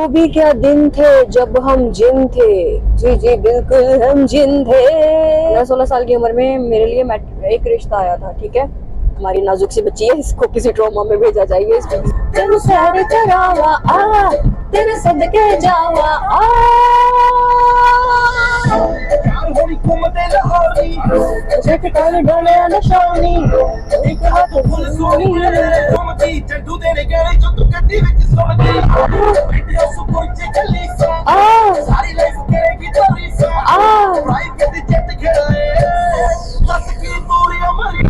वो भी क्या दिन थे जब हम जिन थे। जी जी बिल्कुल हम जिन थे। 16 साल की उम्र में मेरे लिए एक रिश्ता आया था, ठीक है। हमारी नाजुक सी बच्ची है, इसको किसी ट्रॉमा में भेजा जाएगा। तेरे सैर करावा आ, तेरे सदके जावा आ। जट कर डोले नशानी एक हाथ फुल सोनी चड्डू तेरे गले जो तू गड्डी विच सोनी वीडियो सुपर च चली सारी लाइफ करेगी तोरी प्राइवेट जेट खेले बस की पूरी अमरी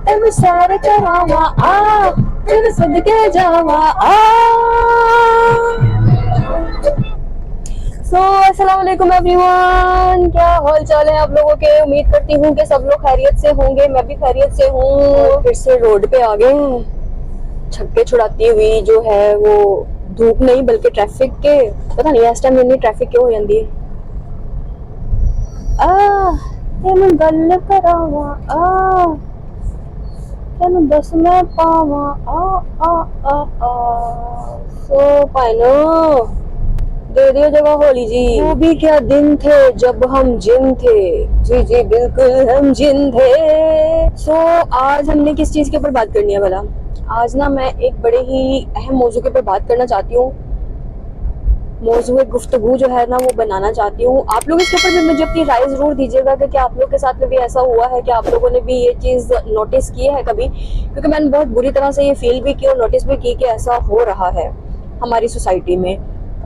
तेरे सारे करावा तेरे सदके जावा अस्सलाम वालेकुम एवरीवन, क्या हाल चाल है आप लोगों के। उम्मीद करती हूँ कि सब लोग खैरियत से होंगे, मैं भी खैरियत से हूँ। फिर से रोड पे आ गए हैं छक्के छुड़ाती हुई, जो है वो धूप नहीं बल्कि ट्रैफिक के। पता नहीं इस टाइम इतनी ट्रैफिक क्यों हो जाती है। तेन गल करावा तेन दस मैं पावा सो पाइनो दे दियो जगह होली जी। वो भी क्या दिन थे जब हम जिन थे। जी जी बिल्कुल हम जिन थे। आज हमने किस चीज के ऊपर बात करनी है भला। आज ना मैं एक बड़े ही अहम मौजू के ऊपर बात करना चाहती हूँ। मौजू गुफ्तगू जो है ना वो बनाना चाहती हूँ। आप लोग इसके ऊपर भी मुझे अपनी राय जरूर दीजिएगा कि क्या आप लोग के साथ में भी ऐसा हुआ है, कि आप लोगों ने भी ये चीज नोटिस की है कभी। क्योंकि मैंने बहुत बुरी तरह से ये फील भी की और नोटिस भी की कि ऐसा हो रहा है हमारी सोसाइटी में,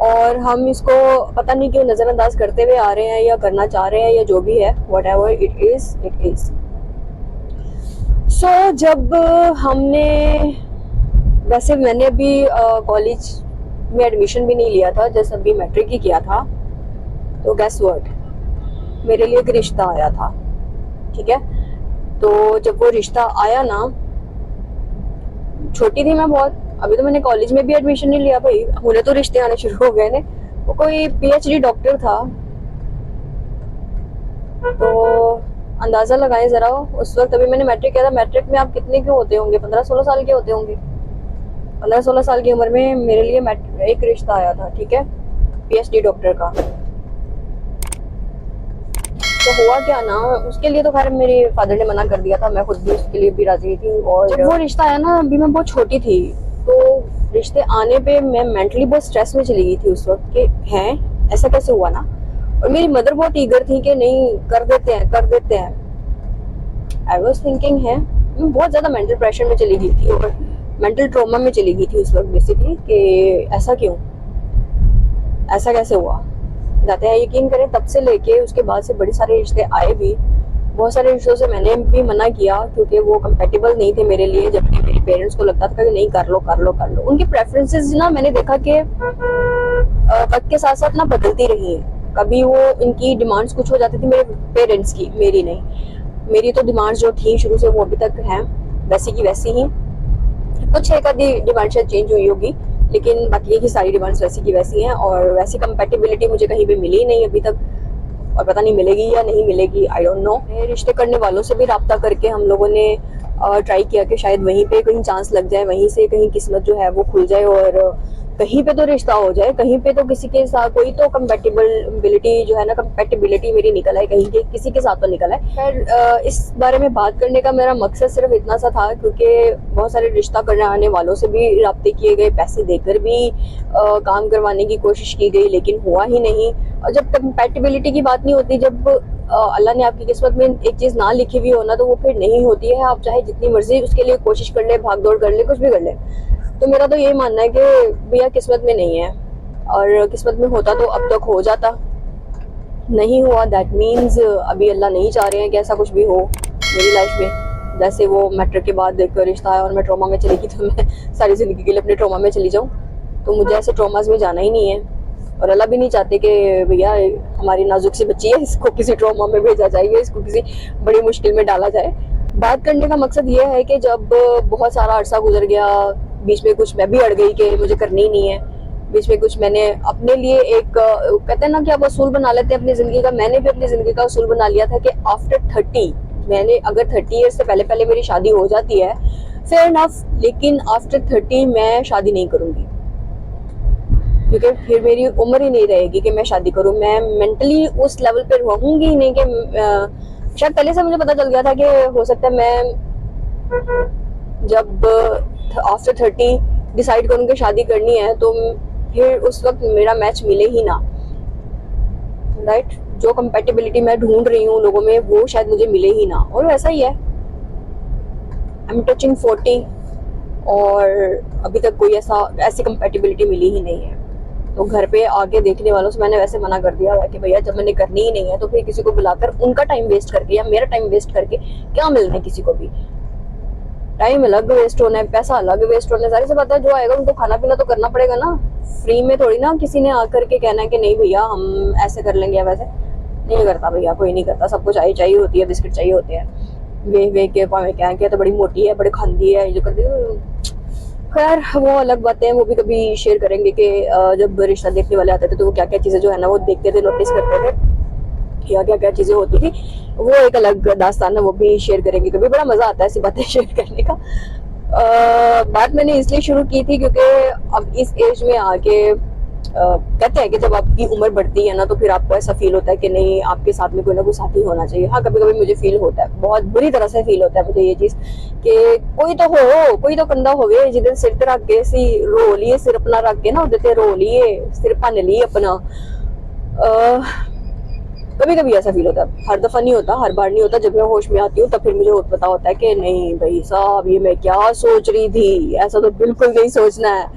और हम इसको पता नहीं क्यों नजरअंदाज करते हुए आ रहे हैं या करना चाह रहे हैं या जो भी है, व्हाटएवर इट इज। जब हमने, वैसे मैंने अभी कॉलेज में एडमिशन भी नहीं लिया था, जैसे अभी मैट्रिक ही किया था, तो गेस व्हाट, मेरे लिए एक रिश्ता आया था, ठीक है। तो जब वो रिश्ता आया ना, छोटी थी मैं बहुत, अभी तो मैंने कॉलेज में भी एडमिशन नहीं लिया भाई, उन्हें तो रिश्ते आने शुरू हो गए ने। वो कोई पीएचडी डॉक्टर था, तो अंदाजा लगाएं जरा। उस वक्त अभी मैंने मैट्रिक किया था। मैट्रिक में आप कितने के होते होंगे, 15-16 साल के होते होंगे। 15-16 साल की उम्र में मेरे लिए एक रिश्ता आया था, ठीक है, पीएचडी डॉक्टर का। तो हुआ क्या ना, उसके लिए तो खैर मेरे फादर ने मना कर दिया था, मैं खुद भी उसके लिए भी राजी थी। और जब वो रिश्ता आया ना, अभी मैं बहुत छोटी थी, तो रिश्ते आने पे मैं मेंटली बहुत स्ट्रेस में चली गई थी उस वक्त कि हैं ऐसा कैसे हुआ ना। और मेरी मदर बहुत ईगर थी कि नहीं कर देते हैं। आई वाज थिंकिंग है, मैं बहुत ज्यादा मेंटल प्रेशर में चली गई थी और मेंटल ट्रॉमा में चली गई थी उस वक्त बेसिकली, कि ऐसा क्यों, ऐसा कैसे हुआ। बताते हैं, यकीन करें तब से लेके उसके बाद से बड़े सारे रिश्ते आए भी। बहुत सारे रिश्तों से मैंने भी मना किया क्योंकि वो कंपेटेबल नहीं थे मेरे लिए, जबकि मेरे पेरेंट्स को लगता था कि नहीं कर लो। उनकी प्रेफरेंसेस ना मैंने देखा कि वक्त के साथ साथ ना बदलती रही हैं। कभी वो इनकी डिमांड्स कुछ हो जाती थी मेरे पेरेंट्स की, मेरी नहीं। मेरी तो डिमांड्स जो थी शुरू से वो अभी तक हैं वैसी की वैसी ही। कुछ एक आधी डिमांड शायद चेंज हुई होगी, लेकिन बाकी की सारी डिमांड्स वैसी की वैसी हैं। और वैसी कंपेटेबिलिटी मुझे कहीं भी मिली नहीं अभी तक, और पता नहीं मिलेगी या नहीं मिलेगी, आई डोंट नो। रिश्ते करने वालों से भी राब्ता करके हम लोगों ने ट्राई किया कि शायद वहीं पे कहीं चांस लग जाए, वहीं से कहीं किस्मत जो है वो खुल जाए और कहीं पे तो रिश्ता हो जाए, कहीं पे तो किसी के साथ कोई तो कंपेटेबिलिटी जो है ना, कंपेटेबिलिटी मेरी निकल आए, कहीं के किसी के साथ तो निकल आए। खैर इस बारे में बात करने का मेरा मकसद सिर्फ इतना सा था, क्योंकि बहुत सारे रिश्ता करने आने वालों से भी राब्ते किए गए, पैसे देकर भी काम करवाने की कोशिश की गई, लेकिन हुआ ही नहीं। और जब कंपेटेबिलिटी की बात नहीं होती, जब अल्लाह ने आपकी किस्मत में एक चीज ना लिखी हुई हो ना, तो वो फिर नहीं होती है। आप चाहे जितनी मर्जी उसके लिए कोशिश कर ले, भाग दौड़ कर ले, कुछ भी कर ले। तो मेरा तो यही मानना है कि भैया किस्मत में नहीं है, और किस्मत में होता तो अब तक हो जाता। नहीं हुआ, दैट मीन्स अभी अल्लाह नहीं चाह रहे हैं कि ऐसा कुछ भी हो मेरी लाइफ में। जैसे वो मैट्रिक के बाद एक रिश्ता आया और मैं ट्रॉमा में चली गई, तो मैं सारी जिंदगी के लिए अपने ट्रॉमा में चली जाऊँ। तो मुझे ऐसे ट्रॉमास में जाना ही नहीं है, और अल्लाह भी नहीं चाहते कि भैया हमारी नाजुक सी बच्ची है, इसको किसी ट्रॉमा में भेजा जाएगा, इसको किसी बड़ी मुश्किल में डाला जाए। बात करने का मकसद ये है कि जब बहुत सारा अरसा गुजर गया, बीच में कुछ मैं भी अड़ गई कि मुझे करनी ही नहीं है, बीच में कुछ मैंने अपने लिए एक कहते हैं ना कि आप असूल बना लेते हैं अपनी जिंदगी का। मैंने भी अपनी जिंदगी का असूल बना लिया था कि आफ्टर 30, मैंने अगर 30 ईयर्स से पहले मेरी शादी हो जाती है फेयर इनफ, लेकिन आफ्टर 30 मैं शादी नहीं करूंगी, क्योंकि फिर मेरी उम्र ही नहीं रहेगी कि मैं शादी करूं। मैं मेंटली उस लेवल पे रहूंगी ही नहीं कि शायद पहले से मुझे पता चल गया था कि हो सकता है मैं जब आफ्टर 30 डिसाइड करूं कि शादी करनी है तो फिर उस वक्त मेरा मैच मिले ही ना, राइट। जो कंपेटिबिलिटी मैं ढूंढ रही हूँ लोगों में वो शायद मुझे मिले ही ना, और वैसा ही है। आई एम टचिंग 40 और अभी तक कोई ऐसी कंपेटिबिलिटी मिली ही नहीं है। तो घर पे आके देखने वालों से मैंने वैसे मना कर दिया है कि भैया जब मैंने करनी ही नहीं है तो फिर किसी को बुलाकर उनका टाइम वेस्ट करके या मेरा टाइम वेस्ट करके क्या मिलना है किसी को भी। टाइम अलग वेस्ट होना है, पैसा अलग वेस्ट होना है, सारी सी बात है। जो आएगा उनको खाना पीना तो करना पड़ेगा ना, फ्री में थोड़ी ना किसी ने आकर के कहना है कि नहीं भैया हम ऐसे कर लेंगे या वैसे। नहीं करता भैया, कोई नहीं करता। सबको चाय चाहिए होती है, बिस्किट चाहिए होते हैं। वे के पावे क्या तो बड़ी मोटी है, बड़ी खांदी है, जो करती है। खैर वो अलग बातें हैं, वो भी कभी शेयर करेंगे कि जब रिश्ता देखने वाले आते थे तो वो क्या क्या चीजें जो है ना वो देखते थे, नोटिस करते थे, क्या क्या क्या चीजें होती थी। वो एक अलग दास्तान है, वो भी शेयर करेंगे कभी। बड़ा मजा आता है ऐसी बातें शेयर करने का। बात मैंने इसलिए शुरू की थी क्योंकि अब इस एज में आके कहते हैं कि जब आपकी उम्र बढ़ती है ना तो फिर आपको ऐसा फील होता है कि नहीं आपके साथ में कोई ना कोई साथी होना चाहिए। हाँ कभी कभी मुझे फील होता है, बहुत बुरी तरह से फील होता है मुझे ये चीज कि कोई तो कंधा होवे जिधर सिर ते रख के सी रो लिए, सिर अपना रख के ना उधर रो लिए, सिर भन लिए अपना। कभी कभी ऐसा फील होता है, हर दफा नहीं होता, हर बार नहीं होता। जब मैं होश में आती हूँ तब फिर मुझे पता होता है कि नहीं भाई साहब ये मैं क्या सोच रही थी, ऐसा तो बिल्कुल नहीं सोचना है,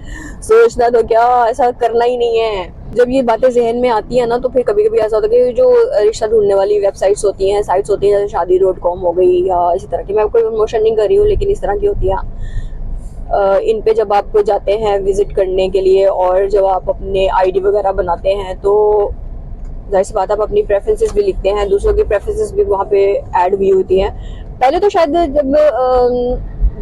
सोचना तो क्या ऐसा करना ही नहीं है। जब ये बातें जहन में आती है ना तो फिर कभी कभी ऐसा होता है कि जो रिश्ता ढूंढने वाली वेबसाइट्स होती हैं, साइट्स होती हैं, जैसे शादी.com हो गई या इसी तरह की, मैं कोई प्रमोशन नहीं कर रही हूँ लेकिन इस तरह की होती है। इन पे जब आप जाते हैं विजिट करने के लिए और जब आप अपने आईडी वगैरह बनाते हैं तो जाहिर सी बात आप अपनी प्रेफरेंसेस भी लिखते हैं, दूसरों की प्रेफरेंसेस भी वहाँ पे ऐड हुई होती हैं। पहले तो शायद जब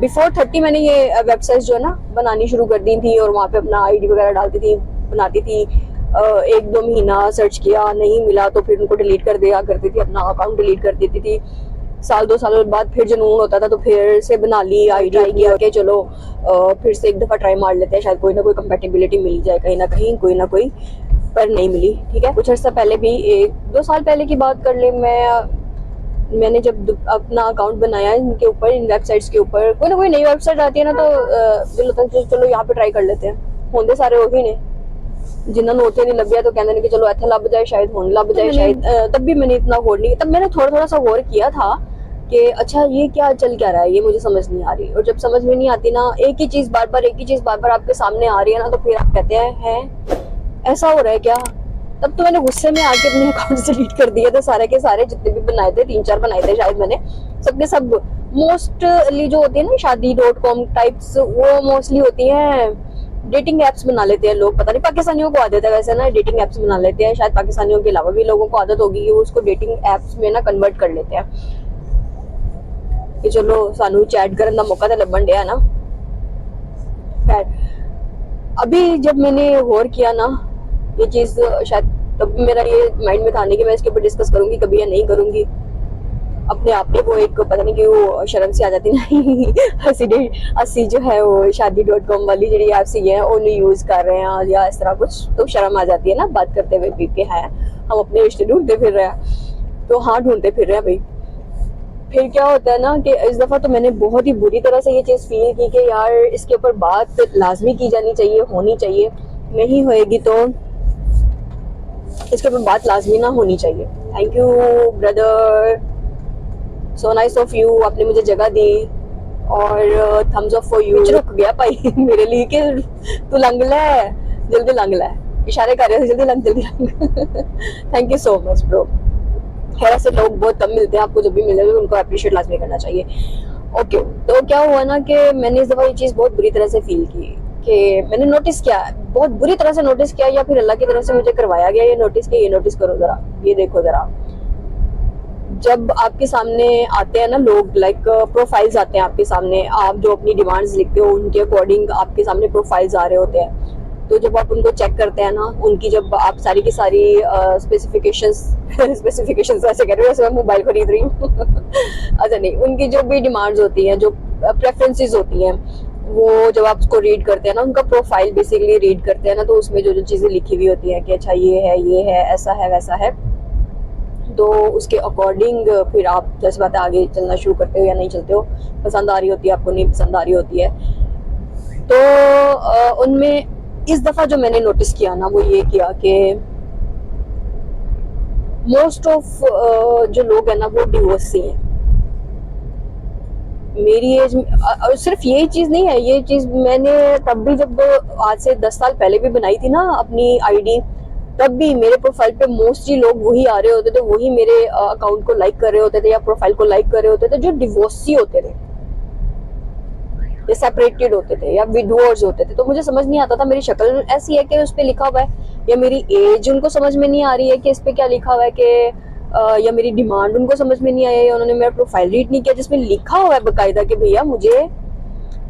बिफोर 30 मैंने ये वेबसाइट्स जो है ना बनानी शुरू कर दी थी और वहाँ पे अपना आईडी वगैरह डालती थी, बनाती थी। 1-2 महीना सर्च किया, नहीं मिला तो फिर उनको डिलीट कर दिया करती थी, अपना अकाउंट डिलीट कर देती थी। 1-2 साल बाद फिर जुनून होता था तो फिर से बना ली आईडी, ट्राई किया कि चलो फिर से एक दफा ट्राई मार लेते हैं, शायद कोई ना कोई कंपेटिबिलिटी मिल जाए कहीं ना कहीं, कोई ना कोई, पर नहीं मिली। ठीक है, कुछ अर्सा पहले भी 1-2 साल पहले की बात कर ले, मैंने जब अपना अकाउंट बनाया इनके ऊपर, इन वेबसाइट्स के ऊपर, कोई ना कोई नई वेबसाइट आती है ना तो दिल होता है चलो यहाँ पे ट्राई कर लेते हैं। होंगे सारे वही ने जिन्होंने उत्थे नहीं लग गया तो कहते कि चलो इतना लग जाए, शायद होने लग जाए शायद। तब भी मैंने इतना गौर नहीं, तब मैंने थोड़ा थोड़ा सा गौर किया था कि अच्छा ये क्या चल क्या रहा है, ये मुझे समझ नहीं आ रही। और जब समझ में नहीं आती ना, एक ही चीज बार बार आपके सामने आ रही है ना, तो फिर आप कहते हैं ऐसा हो रहा है क्या। तब तो मैंने गुस्से में आके अपने अकाउंट से डिलीट कर दिए थे सारे के सारे, जितने भी बनाए थे, 3-4 बनाए थे शायद मैंने, सबके सब मोस्टली जो होती है ना शादी.com टाइप्स, वो मोस्टली होती है डेटिंग एप्स बना लेते हैं लोग। पता नहीं पाकिस्तानियों को आदत है वैसे ना डेटिंग एप्स बना लेते हैं, शायद पाकिस्तानियों के अलावा भी लोगों को आदत होगी कि वो उसको डेटिंग एप्स में ना कन्वर्ट कर लेते हैं कि चलो सानू चैट करने का मौका तो लबन दिया ना। खैर अभी जब मैंने गौर किया ना ये चीज, शायद तब मेरा ये माइंड में था नहीं कि मैं इसके ऊपर डिस्कस करूंगी कभी या नहीं करूंगी। अपने आप में वो एक पता नहीं क्यों शर्म सी आ जाती ना असि जो है वो शादी.com वाली जी ऐप्स है उन्हें यूज कर रहे हैं या इस तरह कुछ, तो शर्म आ जाती है ना बात करते हुए भी कि है हम अपने रिश्ते ढूंढते फिर रहे हैं। तो हाँ ढूंढते फिर रहे हैं भाई। फिर क्या होता है ना कि इस दफा तो मैंने बहुत ही बुरी तरह से ये चीज फील की कि यार इसके ऊपर बात लाजमी की जानी चाहिए, होनी चाहिए। नहीं होएगी तो इसके ऊपर बात लाजमी ना होनी चाहिए। Thank you brother, so nice of you, आपने मुझे जगह दी और थम्स अप फॉर यू। रुक गया भाई मेरे लिए कि तू लंघ ले, जल्दी लंघ ले, इशारे कर रहे थे जल्दी लंघ जल्दी लंघ। Thank you so much bro. खैर ऐसे लोग बहुत कम मिलते हैं, आपको जब भी मिले तो उनको अप्रिशिएट लाजमी करना चाहिए। ओके तो क्या हुआ ना कि मैंने इस दफा ये चीज बहुत बुरी तरह से फील की कि मैंने नोटिस किया, बहुत बुरी तरह से नोटिस किया, या फिर अल्लाह की तरफ से मुझे करवाया गया ये नोटिस कि ये नोटिस करो जरा, ये देखो जरा। जब आपके सामने आते हैं ना लोग, लाइक प्रोफाइल्स आते हैं आपके सामने, आप जो अपनी डिमांड्स लिखते हो उनके अकॉर्डिंग आपके सामने प्रोफाइल्स आ रहे होते हैं। तो जब आप उनको चेक करते हैं ना, उनकी जब आप सारी की सारी स्पेसिफिकेशंस ऐसे कह रहे हो जैसे मैं मोबाइल खरीद रही हूँ अच्छा नहीं, उनकी जो भी डिमांड्स होती हैं, जो प्रेफरेंसेस होती हैं, वो जब आप उसको रीड करते हैं ना, उनका प्रोफाइल बेसिकली रीड करते हैं ना, तो उसमें जो जो चीज़ें लिखी हुई होती हैं कि अच्छा ये है, ऐसा है, वैसा है, तो उसके अकॉर्डिंग फिर आप जैसे बात आगे चलना शुरू करते हो या नहीं चलते हो, पसंद आ रही होती है आपको, नहीं पसंद आ रही होती है। तो उनमें इस दफ़ा जो मैंने नोटिस किया ना, वो ये किया कि मोस्ट ऑफ जो लोग हैं ना, वो डिवोर्सी हैं मेरी एज में। सिर्फ ये चीज़ नहीं है, ये चीज़ मैंने तब भी, जब आज से 10 साल पहले भी बनाई थी ना अपनी आईडी, तब भी मेरे प्रोफाइल पे मोस्टली लोग वही आ रहे होते थे, वही मेरे अकाउंट को लाइक कर रहे होते थे या प्रोफाइल को लाइक कर रहे होते थे, जो डिवोर्सी होते थे या सेपरेटेड होते थे या विडोअर्स होते थे। तो मुझे समझ नहीं आता था, मेरी शक्ल ऐसी है कि उस पर लिखा हुआ है, या मेरी एज उनको समझ में नहीं आ रही है कि इस पे क्या लिखा हुआ है, कि या मेरी डिमांड उनको समझ में नहीं आई है, या उन्होंने मेरा प्रोफाइल रीड नहीं किया जिसमें लिखा हुआ है बकायदा कि भैया मुझे,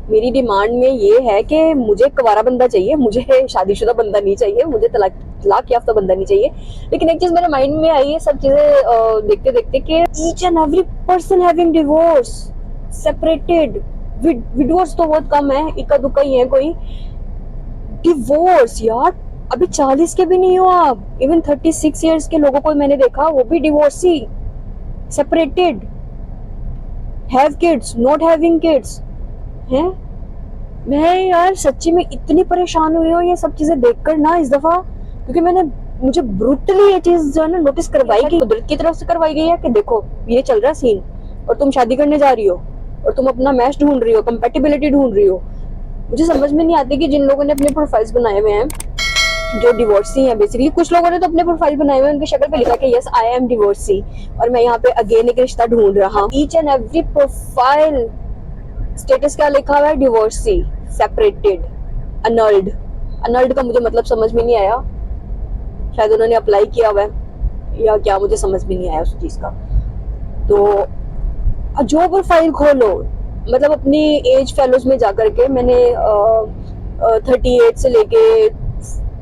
मेरी डिमांड में ये है कि मुझे कुंवारा बंदा चाहिए, मुझे शादीशुदा बंदा नहीं चाहिए, मुझे तलाक याफ्ता बंदा नहीं चाहिए। लेकिन एक चीज मेरे माइंड में आई है सब चीजें देखते देखते कि each and every person having divorce, separated, widowers तो बहुत कम है, इक्का दुक्का ही है कोई। डिवोर्स यार, अभी 40 के भी नहीं हो आप, इवन 36 इयर्स के लोगों को मैंने देखा, वो भी divorcee, separated, have kids, not having kids हैं। मैं यार सच्ची में इतनी परेशान हुई हूँ ये सब चीजें देखकर ना इस दफा, क्योंकि मुझे ब्रूटली ये चीज जो है ना नोटिस करवाई गई, कुदरत की तरफ से करवाई गई है कि देखो ये चल रहा सीन और तुम शादी करने जा रही हो और तुम अपना मैच ढूंढ रही हो, कंपेटिबिलिटी ढूंढ रही हो। मुझे समझ में नहीं आती कि जिन लोगों ने अपने प्रोफाइल्स बनाए हुए हैं जो डिवोर्सी हैं, बेसिकली कुछ लोगों ने तो अपने प्रोफाइल बनाए हुए हैं, उनकी शक्ल पे लिखा कि यस आई एम डिवोर्सी और मैं यहाँ पे अगेन एक रिश्ता ढूंढ रहा हूँ। Each and every profile status क्या लिखा हुआ है, डिवोर्सी, सेपरेटेड, अनल्ड। अनल्ड का मुझे मतलब समझ में नहीं आया, शायद उन्होंने अप्लाई किया हुआ है या क्या, मुझे समझ में नहीं आया उस चीज का। तो जो प्रोफाइल खोलो, मतलब अपनी एज फेलोज में जाकर के मैंने 38 से लेके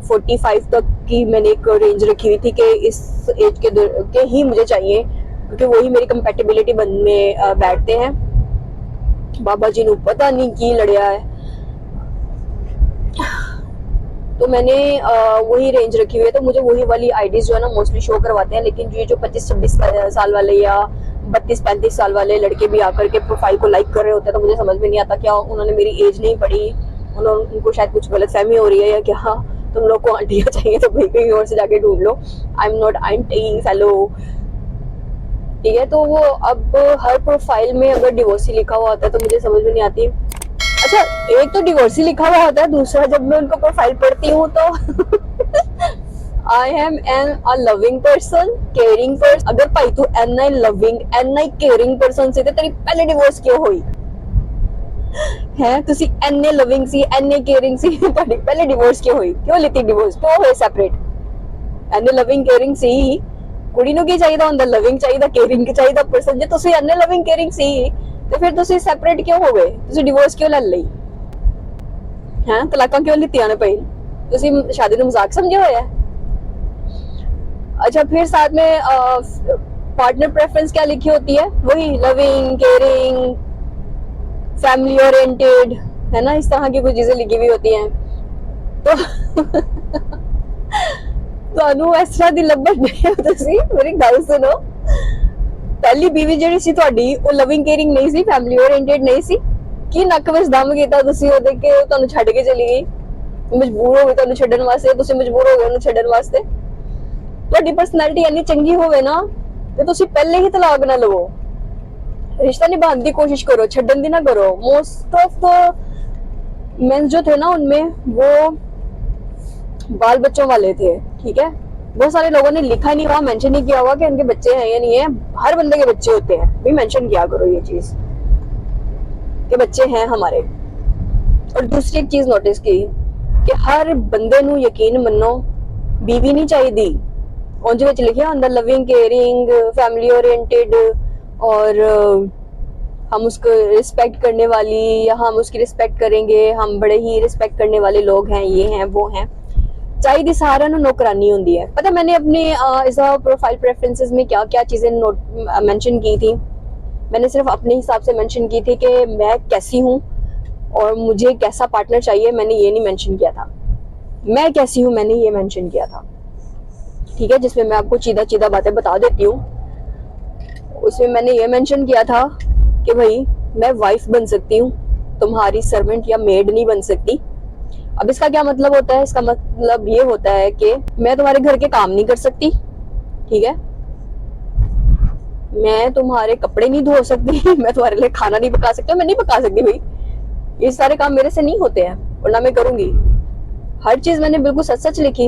45 तक की मैंने एक रेंज रखी हुई थी कि इस एज के ही मुझे चाहिए, क्योंकि वही मेरी कंपेटिबिलिटी में बैठते हैं। बाबा जी ने पता नहीं की लड़िया है, तो मैंने वही रेंज रखी हुई है, तो मुझे वही वाली आईडीज जो है ना मोस्टली शो करवाते हैं। लेकिन जो 25-26 साल वाले या 32-35 साल वाले लड़के भी आकर के प्रोफाइल को लाइक कर रहे होते हैं, तो मुझे समझ में नहीं आता क्या उन्होंने मेरी एज नहीं पढ़ी, उनको शायद कुछ गलत फहमी हो रही है या क्या, तुम लोग को आंटियां चाहिए तो भाई कहीं और से जाके ढूंढ लो, I am not aunty fellow, ठीक है। तो वो अब हर प्रोफाइल में अगर डिवोर्सी लिखा हुआ होता है तो मुझे समझ में नहीं आती। अच्छा, एक तो डिवोर्सी लिखा हुआ होता है, दूसरा जब मैं उनको प्रोफाइल पढ़ती हूँ तो I am an a loving person, caring person. अगर भाई तू an I loving an I caring person से तेरी पहले डिवोर्स क्यों हुई है, तुसी एन ए लविंग सी एन ए केयरिंग सी ਤੁਹਾਡੀ पहले डिवोर्स क्यों हुई, क्यों लेती डिवोर्स, क्यों होए separate. An a loving caring सी, ਕੁੜੀ ਨੂੰ ਕੀ ਚਾਹੀਦਾ ਹੁੰਦਾ, ਲਵਿੰਗ ਚਾਹੀਦਾ, ਕੇਅਰਿੰਗ ਚਾਹੀਦਾ ਪਰਸਨ। ਜੇ ਤੁਸੀਂ ਐਨ ए ਲਵਿੰਗ ਕੇਅਰਿੰਗ ਸੀ ਤੇ ਫਿਰ ਤੁਸੀਂ ਸੈਪਰੇਟ ਕਿਉਂ ਹੋ ਗਏ, ਤੁਸੀਂ ਡਿਵੋਰਸ ਕਿਉਂ ਲੈ ਲਈ ਹੈ, ਤਲਾਕਾਂ ਕਿਉਂ ਲਿੱਤੀਆਂ ਨੇ ਭਾਈ, ਤੁਸੀਂ शादी ਨੂੰ मजाक समझे होया है। अच्छा, फिर साथ में पार्टनर प्रेफरेंस क्या लिखी होती है, वही लविंग, केयरिंग, फैमिली ओरिएंटेड, है ना, इस तरह की कुछ चीजें लिखी हुई होती हैं। तो ਤੁਹਾਨੂੰ ਇਸ ਤਰ੍ਹਾਂ ਦੀ ਲੱਭਣ ਨਹੀਂ ਹੋ ਤੁਸੀਂ, ਮੇਰੀ ਗੱਲ ਸੁਣੋ, ਪਹਿਲੀ ਬੀਵੀ ਜਿਹੜੀ ਸੀ ਤੁਹਾਡੀ ਉਹ ਲਵਿੰਗ ਕੇਅਰਿੰਗ ਨਹੀਂ ਸੀ, ਫੈਮਿਲੀ ओरिएंटेड नहीं ਸੀ, ਕੀ ਨੱਕ ਵਿੱਚ ਦਮ ਕੀਤਾ ਤੁਸੀਂ ਉਹ ਦੇਖ ਕੇ ਤੁਹਾਨੂੰ ਛੱਡ ਕੇ ਚਲੀ ਗਈ, ਮਜਬੂਰ ਹੋ ਗਏ ਤੁਹਾਨੂੰ ਛੱਡਣ ਵਾਸਤੇ, ਤੁਸੀਂ ਮਜਬੂਰ ਹੋ ਗਏ ਉਹਨੂੰ ਛੱਡਣ ਵਾਸਤੇ। ਤੁਹਾਡੀ ਪਰਸਨੈਲਿਟੀ ਇੰਨੀ ਚੰਗੀ ਹੋਵੇ ਨਾ ਤੇ ਤੁਸੀਂ ਪਹਿਲੇ ਹੀ ਤਲਾਕ ਨਾ ਲਵੋ, रिश्ता निभाने की कोशिश करो, छड्डन दी ना करो। मोस्ट ऑफ द मेंस जो थे ना उनमें वो बाल बच्चों वाले थे, ठीक है। बहुत सारे लोगों ने लिखा नहीं हुआ, मेंशन नहीं किया हुआ कि उनके बच्चे हैं या नहीं है, हर बंदे के बच्चे होते हैं, भी मेंशन किया करो ये चीज कि बच्चे हैं हमारे। और दूसरी एक चीज नोटिस की कि हर बंदे नू यकीन मनो बीवी नहीं चाहिए, उनके विच लिखिया अंदर लविंग, केयरिंग, फैमिली ओरिएंटेड और हम उसको रिस्पेक्ट करने वाली, या हम उसकी रिस्पेक्ट करेंगे, हम बड़े ही रिस्पेक्ट करने वाले लोग हैं, ये हैं वो हैं, चाहिए सारा ना नौकरानी होती है। पता मैंने अपने इस प्रोफाइल प्रेफरेंसेस में क्या क्या चीजें मेंशन की थी। मैंने सिर्फ अपने हिसाब से मेंशन की थी कि मैं कैसी हूँ और मुझे कैसा पार्टनर चाहिए, मैंने ये नहीं मेंशन किया था। मैं कैसी हूँ मैंने ये मेंशन किया था, ठीक है, जिसमें मैं आपको सीधा सीधा बातें बता देती हूँ। उसमें मैंने ये मेंशन किया था कि भाई मैं वाइफ बन सकती हूँ, तुम्हारी सर्वेंट या मेड नहीं बन सकती। अब इसका क्या मतलब होता है? इसका मतलब ये होता है कि मैं तुम्हारे घर के काम नहीं कर सकती, ठीक है, मैं तुम्हारे कपड़े नहीं धो सकती मैं तुम्हारे लिए खाना नहीं पका सकती, मैं नहीं पका सकती भाई, ये सारे काम मेरे से नहीं होते हैं और ना मैं करूंगी। हर चीज मैंने बिल्कुल सच सच लिखी।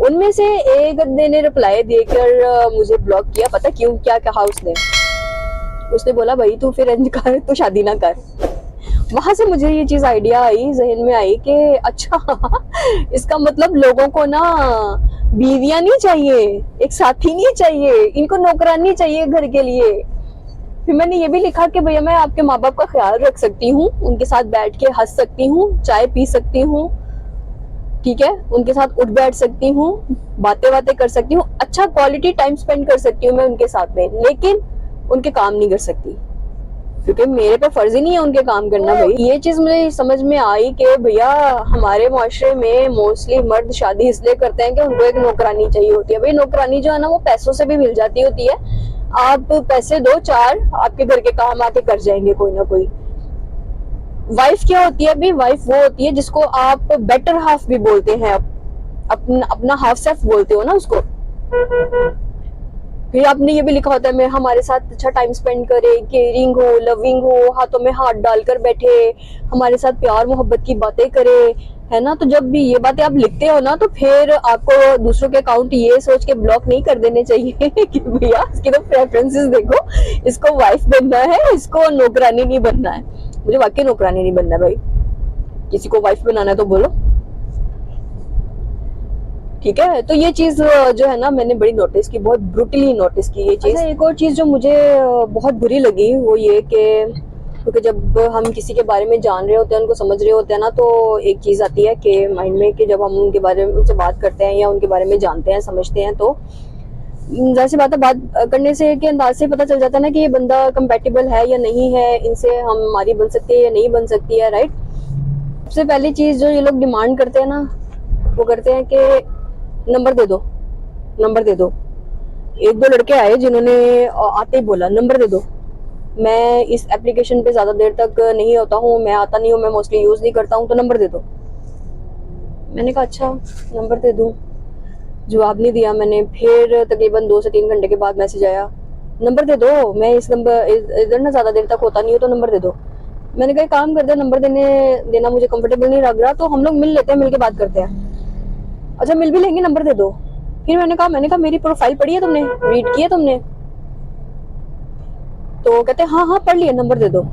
उनमें से एक गद्दे ने रिप्लाई देकर मुझे ब्लॉक किया। पता क्यों? क्या कहा उसने बोला भाई तू फिर इंज कर, तू शादी ना कर। वहां से मुझे ये चीज आइडिया आई, जहन में आई कि अच्छा इसका मतलब लोगों को ना बीवियां नहीं चाहिए, एक साथी नहीं चाहिए, इनको नौकरानी चाहिए घर के लिए। फिर मैंने ये भी लिखा कि भैया मैं आपके माँ बाप का ख्याल रख सकती हूँ, उनके साथ बैठ के हंस सकती हूँ, चाय पी सकती हूँ, ठीक है, उनके साथ उठ बैठ सकती हूँ, बातें बातें कर सकती हूँ, अच्छा क्वालिटी टाइम स्पेंड कर सकती हूँ मैं उनके साथ में, लेकिन उनके काम नहीं कर सकती क्योंकि मेरे पे फर्ज ही नहीं है उनके काम करना। भाई ये चीज मुझे समझ में आई कि भैया हमारे मुआशरे में मोस्टली मर्द शादी इसलिए करते हैं कि उनको एक नौकरानी चाहिए होती है। भाई नौकरानी जो है ना वो पैसों से भी मिल जाती होती है, आप पैसे दो चार, आपके घर के काम आके कर जाएंगे कोई ना कोई। वाइफ क्या होती है? भाई वाइफ वो होती है जिसको आप बेटर हाफ भी बोलते हैं, अपना हाफ सेफ बोलते हो ना उसको। फिर आपने ये भी लिखा होता है मैं हमारे साथ अच्छा टाइम स्पेंड करे, केयरिंग हो, लविंग हो, हाथों में हाथ डालकर बैठे, हमारे साथ प्यार मोहब्बत की बातें करे, है ना। तो जब भी ये बातें आप लिखते हो ना तो फिर आपको दूसरों के अकाउंट ये सोच के ब्लॉक नहीं कर देने चाहिए कि भैया इसकी तो प्रेफरेंसेस देखो, इसको वाइफ बनना है, इसको नौकरानी नहीं बनना है। मुझे वाकई नौकरानी नहीं बनना है भाई, किसी को वाइफ बनाना है तो बोलो, ठीक है। तो ये चीज जो है ना मैंने बड़ी नोटिस की, बहुत ब्रूटली नोटिस की ये चीज। अच्छा, एक और चीज जो मुझे बहुत बुरी लगी वो ये कि क्योंकि जब हम किसी के बारे में जान रहे होते हैं, उनको समझ रहे होते हैं ना, तो एक चीज आती है कि माइंड में कि जब हम उनके बारे में उनसे बात करते हैं या उनके बारे में जानते हैं समझते हैं, तो जाहिर सी बात है बात करने से के अंदाज से पता चल जाता है ना कि ये बंदा कंपेटेबल है या नहीं है, इनसे हमारी बन सकती है या नहीं बन सकती है, राइट। सबसे पहली चीज जो ये लोग डिमांड करते हैं ना वो करते हैं कि नंबर दे दो, नंबर दे दो। एक दो लड़के आए जिन्होंने आते ही बोला नंबर दे दो, मैं इस एप्लीकेशन पे ज्यादा देर तक नहीं होता हूँ, मैं आता नहीं हूँ, मैं मोस्टली यूज नहीं करता हूँ, तो नंबर दे दो। मैंने कहा अच्छा नंबर दे दूँ, जवाब नहीं दिया मैंने। फिर तकरीबन 2 से 3 घंटे के बाद मैसेज आया, नंबर दे दो, मैं इस नंबर इधर ना ज्यादा देर तक होता नहीं हूँ, तो नंबर दे दो। मैंने कहा काम कर दे, नंबर देना मुझे कंफर्टेबल नहीं लग रहा, तो हम लोग मिल लेते हैं, मिल के बात करते हैं। अच्छा मिल भी लेंगे, नंबर दे दो। फिर मैंने कहा मेरी प्रोफाइल पढ़ी है तुमने, रीड की है तुमने? तो कहते हाँ हाँ पढ़ लिया, नंबर दे दो। मैं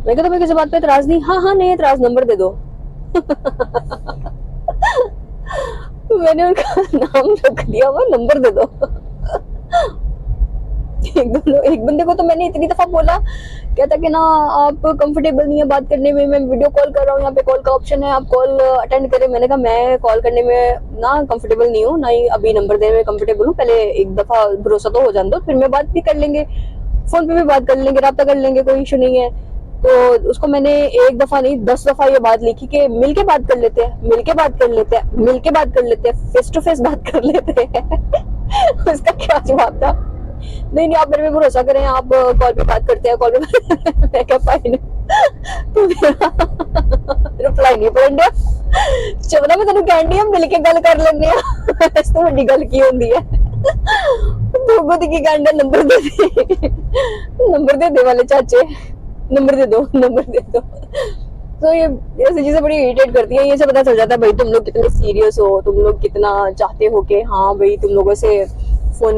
कहता तुम्हें किसी बात पे एतराज नहीं? हाँ हाँ नहीं एतराज, नंबर दे दो। मैंने उनका नाम रख दिया हुआ, नंबर दे दो। एक बंदे को तो मैंने इतनी दफा बोला, कहता कि ना आप कंफर्टेबल नहीं है बात करने में, मैं वीडियो कॉल कर रहा हूँ, यहाँ पे कॉल का ऑप्शन है, आप कॉल अटेंड करें। मैंने कहा मैं कॉल करने में ना कंफर्टेबल नहीं हूँ, ना ही अभी नंबर देने में कंफर्टेबल हूँ, पहले एक दफा भरोसा तो हो जाने दो, फिर मैं बात भी कर लेंगे, फोन पे भी बात कर लेंगे, राब्ता कर लेंगे, कोई इशू नहीं है। तो उसको मैंने एक दफा नहीं 10 दफा ये बात लिखी कि मिलके बात कर लेते हैं, मिलके बात कर लेते हैं, मिलके बात कर लेते हैं, फेस टू फेस बात कर लेते हैं। उसका क्या जवाब था? नहीं आप मेरे पे भरोसा करें, आप कॉल पे बात करते हैं, कॉल पे। मैं क्या फाइन तो रिप्लाई नहीं पढ़ना, चवना मैं तेन कहनी हम मिल के गल कर लेने, इस तो बड़ी गल की होंगी है। दोगो की कहना नंबर दे दे, नंबर दे दे वाले चाचे, नंबर दे दो, नंबर दे दो। तो ये ऐसी चीजें बड़ी इरिटेट करती है। ये से पता चल जाता है भाई तुम लोग कितने सीरियस हो, तुम लोग कितना चाहते हो कि हाँ भाई तुम लोगों से फोन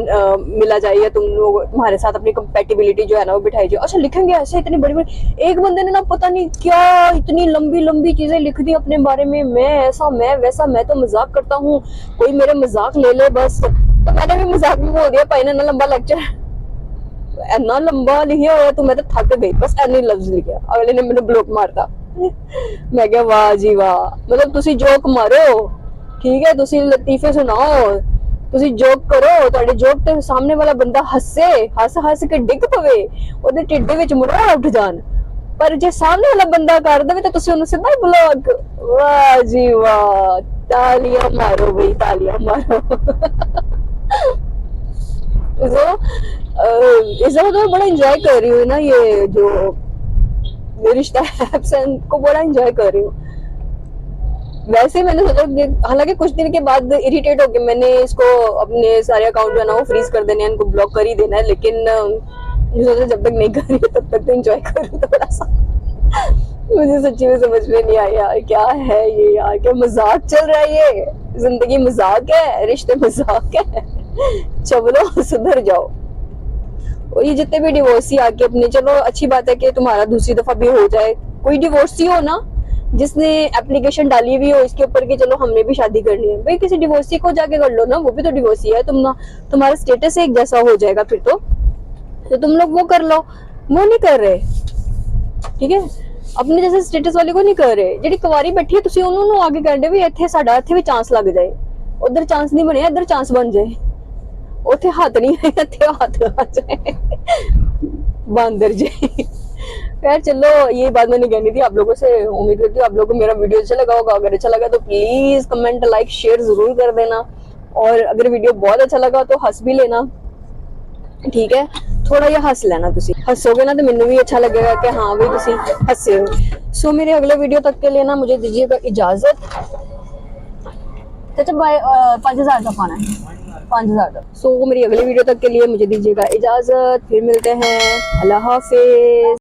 मिला जाए, या तुम लोग तुम्हारे साथ अपनी कंपेटिबिलिटी जो है ना वो बिठाई जाए। अच्छा लिखेंगे ऐसे इतनी बड़ी बड़ी, एक बंदे ने ना पता नहीं क्या इतनी लंबी लंबी चीजें लिख दी अपने बारे में, मैं ऐसा मैं वैसा, मैं तो मजाक करता हूँ, कोई मेरे मजाक ले ले बस। तो मैंने भी मजाक में बोल दिया भाई ने ना लंबा लेक्चर इतना लंबा लिखिया हुआ, तो मैं तो थक गई, बस एने लफ्ज लिखा, अगले ने मैंने ब्लॉक मारता। मैं क्या वाह जी वाह, मतलब तुसी जोक मारो, ठीक है, तुसी लतीफे सुनाओ, ਤੁਸੀਂ ਜੋਕ ਕਰੋ, ਤੁਹਾਡੇ ਜੋਕ ਤੇ ਸਾਹਮਣੇ ਵਾਲਾ ਬੰਦਾ ਹੱਸੇ, ਹੱਸ ਹੱਸ ਕੇ ਡਿੱਗ ਪਵੇ, ਉਹਦੇ ਢਿੱਡ ਦੇ ਵਿੱਚ ਮੁਰੜਾ ਉੱਠ ਜਾਣ। ਪਰ ਜੇ ਸਾਹਮਣੇ ਵਾਲਾ ਬੰਦਾ ਕਰ ਦੇਵੇ ਤਾਂ ਤੁਸੀਂ ਉਹਨੂੰ ਸਿੱਧਾ ਹੀ ਬਲੌਕ। ਵਾਹ ਜੀ ਵਾਹ, ਤਾਲੀਆਂ ਮਾਰੋ ਬਈ, ਤਾਲੀਆਂ मारो। तो इसका तो बड़ा एंजॉय कर रही हूँ ना, ये जो ये रिश्ता ऐप्स है इनको बड़ा एंजॉय कर रही हूँ। वैसे ही मैंने सोचा, हालांकि कुछ दिन के बाद इरिटेट होके मैंने इसको अपने सारे अकाउंट जो है ना वो फ्रीज कर देने हैं, इनको ब्लॉक कर ही देना है, लेकिन मुझे सोचा जब तक नहीं कर रही तब तक तो एंजॉय करूँ थोड़ा सा। मुझे सच्ची में समझ में नहीं आया यार, क्या है ये यार, क्या मजाक चल रहा है ये, जिंदगी मजाक है, रिश्ते मजाक है। चलो सुधर जाओ। और ये जितने भी डिवोर्सी आके अपने, चलो अच्छी बात है कि तुम्हारा दूसरी दफा भी हो जाए, कोई डिवोर्सी हो ना जिसने एप्लीकेशन डाली हुई हो इसके ऊपर कि चलो हमने भी शादी करनी है, भाई किसी डिवोर्सी को जाके कर लो ना, वो भी तो डिवोर्सी है, तुम्हारा स्टेटस एक जैसा हो जाएगा फिर तो तुम लोग वो कर लो, वो नहीं कर रहे, ठीक है, अपने जैसे स्टेटस वाले को नहीं कर रहे। ਜਿਹੜੀ ਕੁਵਾਰੀ ਬੈਠੀ ਹੈ ਤੁਸੀਂ ਉਹਨੂੰ ਨੂੰ ਆਗੇ ਕਰਦੇ ਵੀ ਇੱਥੇ ਸਾਡਾ ਇੱਥੇ ਵੀ ਚਾਂਸ ਲੱਗ ਜਾਏ, ਉਧਰ ਚਾਂਸ ਨਹੀਂ ਬਣਿਆ ਇੱਧਰ ਚਾਂਸ ਬਣ ਜਾਏ, ਉੱਥੇ ਹੱਥ ਨਹੀਂ ਹੈ ਇੱਥੇ हथ आ जाए, बंदर जी। खैर चलो, ये बात मैंने कहनी थी आप लोगों से। उम्मीद करती हूँ आप लोगों को मेरा वीडियो अच्छा लगा होगा। अगर अच्छा लगा तो प्लीज कमेंट, लाइक, शेयर जरूर कर देना, और अगर वीडियो बहुत अच्छा लगा तो हंस भी लेना, ठीक है, थोड़ा या हंस लेना, तुसी हंसोगे ना तो मैंने भी अच्छा लगेगा कि हाँ भाई तुसी हंसे हो। सो मेरे अगले वीडियो तक के लिए ना मुझे दीजिएगा इजाजत। चाचा बाय, 5000 का पाना है, 5000 का। सो मेरी अगले वीडियो तक के लिए मुझे दीजिएगा इजाजत, फिर मिलते हैं, अल्लाह हाफिज।